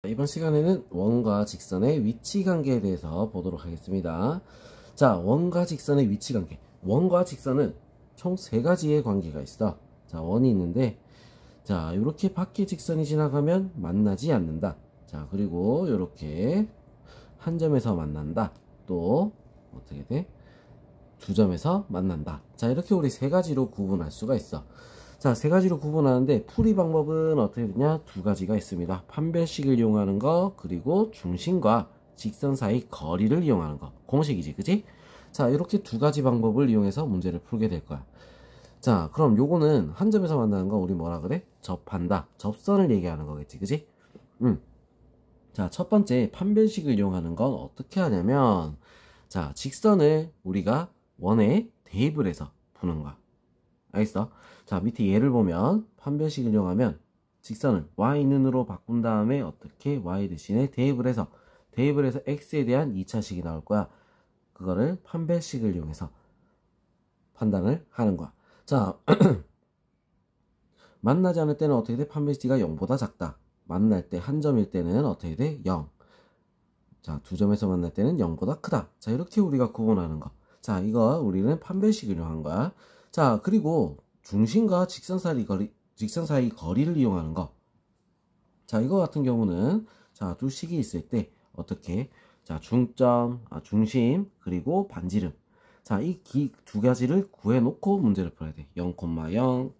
이번 시간에는 원과 직선의 위치 관계에 대해서 보도록 하겠습니다. 자, 원과 직선의 위치 관계. 원과 직선은 총 3가지의 관계가 있어. 자, 원이 있는데, 자, 이렇게 밖에 직선이 지나가면 만나지 않는다. 자, 그리고 이렇게 한 점에서 만난다. 또 어떻게 돼? 2점에서 만난다. 자, 이렇게 우리 3가지로 구분할 수가 있어. 자, 3가지로 구분하는데 풀이 방법은 어떻게 되냐? 2가지가 있습니다. 판별식을 이용하는 거, 그리고 중심과 직선 사이 거리를 이용하는 거. 공식이지, 그지? 자, 이렇게 2가지 방법을 이용해서 문제를 풀게 될 거야. 자, 그럼 요거는 한 점에서 만나는 거 우리 뭐라 그래? 접한다. 접선을 얘기하는 거겠지, 그지? 자, 첫 번째 판별식을 이용하는 건 어떻게 하냐면, 자, 직선을 우리가 원에 대입을 해서 푸는 거야. 알겠어? 자, 밑에 예를 보면 판별식을 이용하면 직선을 y는으로 바꾼 다음에 어떻게 y 대신에 대입을 해서 x에 대한 2차식이 나올 거야. 그거를 판별식을 이용해서 판단을 하는 거야. 자, 만나지 않을 때는 어떻게 돼? 판별식이 0보다 작다. 만날 때 한 점일 때는 어떻게 돼? 0. 자, 2점에서 만날 때는 0보다 크다. 자, 이렇게 우리가 구분하는 거. 자, 이거 우리는 판별식을 이용한 거야. 자, 그리고 중심과 직선 사이 거리를 이용하는 거. 자, 이거 같은 경우는 자, 두 식이 있을 때 어떻게? 자, 중심, 그리고 반지름. 자, 이 2가지를 구해 놓고 문제를 풀어야 돼. 0,0,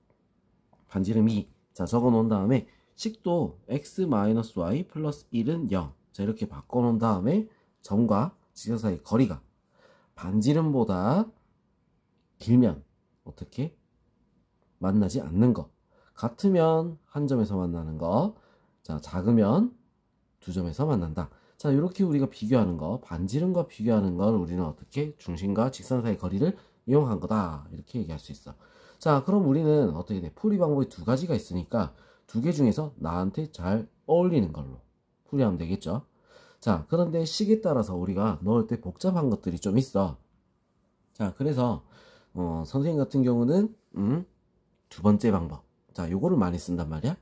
반지름 2. 자, 적어 놓은 다음에 식도 x-y 플러스 1은 0. 자, 이렇게 바꿔 놓은 다음에 점과 직선 사이 거리가 반지름보다 길면 어떻게? 만나지 않는 거. 같으면 한 점에서 만나는 거. 자, 작으면 2점에서 만난다. 자, 이렇게 우리가 비교하는 거, 반지름과 비교하는 걸 우리는 어떻게? 중심과 직선 사이 거리를 이용한 거다. 이렇게 얘기할 수 있어. 자, 그럼 우리는 어떻게 돼? 풀이 방법이 2가지가 있으니까 2개 중에서 나한테 잘 어울리는 걸로 풀이하면 되겠죠? 자, 그런데 식에 따라서 우리가 넣을 때 복잡한 것들이 좀 있어. 자, 그래서 선생님 같은 경우는 2번째 방법. 자, 요거를 많이 쓴단 말이야.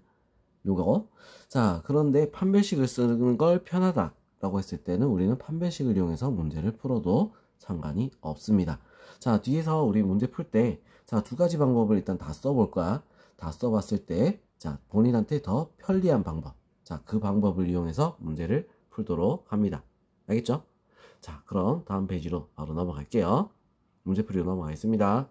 요거. 자, 그런데 판별식을 쓰는 걸 편하다 라고 했을 때는 우리는 판별식을 이용해서 문제를 풀어도 상관이 없습니다. 자, 뒤에서 우리 문제 풀 때 자, 2가지 방법을 일단 다 써볼 거야. 다 써봤을 때 자, 본인한테 더 편리한 방법. 자, 그 방법을 이용해서 문제를 풀도록 합니다. 알겠죠? 자, 그럼 다음 페이지로 바로 넘어갈게요. 문제풀이로 넘어가겠습니다.